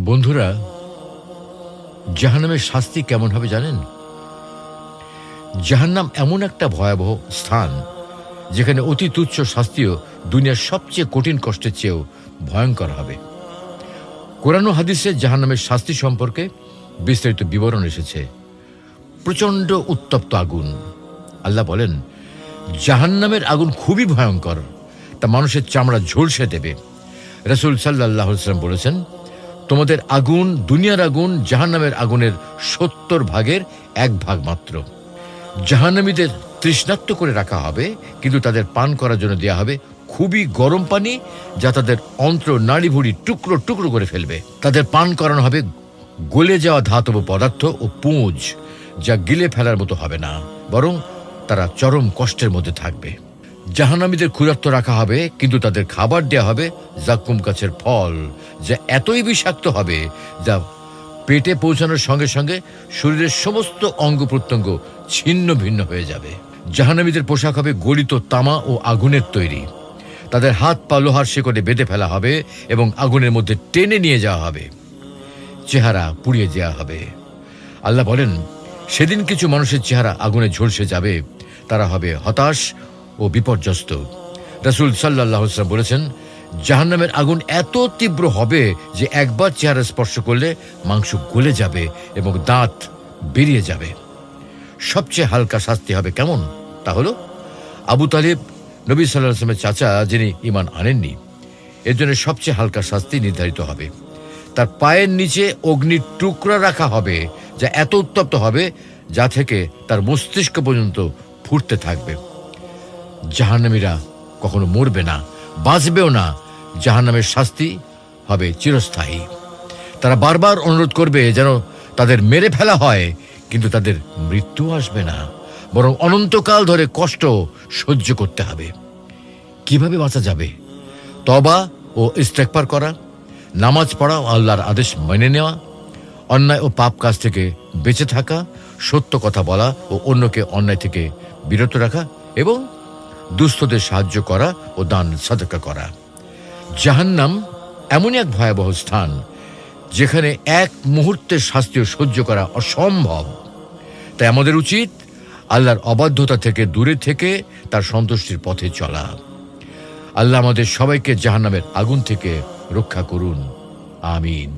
বন্ধুরা, জাহান্নামের শাস্তি কেমন হবে জানেন? জাহান্নাম এমন একটা ভয়াবহ স্থান যেখানে অতি তুচ্ছ শাস্তিও দুনিয়ার সবচেয়ে কঠিন কষ্টের চেয়েও ভয়ঙ্কর হবে। কোরআন ও হাদিসে জাহান্নামের শাস্তি সম্পর্কে বিস্তারিত বিবরণ এসেছে। প্রচণ্ড উত্তপ্ত আগুন। আল্লাহ বলেন, জাহান্নামের আগুন খুবই ভয়ঙ্কর, তা মানুষের চামড়া ঝলসে দেবে। রাসূল সাল্লাল্লাহু আলাইহি ওয়াসাল্লাম বলেছেন, তোমাদের আগুন দুনিয়ার আগুন জাহান্নামের আগুনের ৭০ ভাগের ১ ভাগ মাত্র। জাহান্নামীদের তৃষ্ণার্ত করে রাখা হবে, কিন্তু তাদের পান করার জন্য দেয়া হবে খুবই গরম পানি, যা তাদের অন্ত্র নাড়িভুড়ি টুকরো টুকরো করে ফেলবে। তাদের পান করানো হবে গলে যাওয়া ধাতব পদার্থ ও পুঁজ, যা গিলে ফেলার মতো হবে না, বরং তারা চরম কষ্টের মধ্যে থাকবে। জাহান্নামীদের ক্ষুধার্ত রাখা হবে, কিন্তু তাদের খাবার দেয়া হবে জাক্কুম গাছের ফল, যা এতই বিষাক্ত হবে যা পেটে পৌঁছানোর সঙ্গে সঙ্গে শরীরের সমস্ত অঙ্গ প্রত্যঙ্গ ছিন্ন ভিন্ন হয়ে যাবে। জাহান্নামীদের পোশাক হবে গলিত তামা ও আগুনের তৈরি। তাদের হাত পা লোহার শেকড়ে বেঁধে ফেলা হবে এবং আগুনের মধ্যে টেনে নিয়ে যাওয়া হবে। চেহারা পুড়িয়ে দেওয়া হবে। আল্লাহ বলেন, সেদিন কিছু মানুষের চেহারা আগুনে ঝলসে যাবে, তারা হবে হতাশ ও বিপর্যস্ত। রাসূল সাল্লাল্লাহু আলাইহি ওয়াসাল্লাম বলেছেন, জাহান্নামের আগুন এত তীব্র হবে যে একবার চেহারা স্পর্শ করলে মাংস গলে যাবে এবং দাঁত বেরিয়ে যাবে। সবচেয়ে হালকা শাস্তি হবে কেমন? তা হলো, আবু তালিব, নবী সাল্লাল্লাহু আলাইহি ওয়াসাল্লামের চাচা, যিনি ঈমান আনেননি, এর জন্য সবচেয়ে হালকা শাস্তি নির্ধারিত হবে। তার পায়ের নিচে অগ্নির টুকরা রাখা হবে, যা এত উত্তপ্ত হবে যা থেকে তার মস্তিষ্ক পর্যন্ত ফুটতে থাকবে। জাহান্নামীরা কখনো মরবে না, বাঁচবেও না। জাহান্নামের শাস্তি হবে চিরস্থায়ী। তারা বারবার অনুরোধ করবে যেন তাদের মেরে ফেলা হয়, কিন্তু তাদের মৃত্যু আসবে না, বরং অনন্তকাল ধরে কষ্ট সহ্য করতে হবে। কিভাবে বাঁচা যাবে? তওবা ও ইস্তেগফার করা, নামাজ পড়া ও আল্লাহর আদেশ মেনে নেওয়া, অন্যায় ও পাপ কাজ থেকে বেঁচে থাকা, সত্য কথা বলা ও অন্যকে অন্যায় থেকে বিরত রাখা, এবং দুস্থদের সাহায্য করা ও দান সাদকা করা। জাহান্নাম এমনই এক ভয়াবহ স্থান যেখানে এক মুহূর্তের শাস্তিও সহ্য করা অসম্ভব। তাই আমাদের উচিত আল্লাহর অবাধ্যতা থেকে দূরে থেকে তার সন্তুষ্টির পথে চলা। আল্লাহ আমাদের সবাইকে জাহান্নামের আগুন থেকে রক্ষা করুন। আমিন।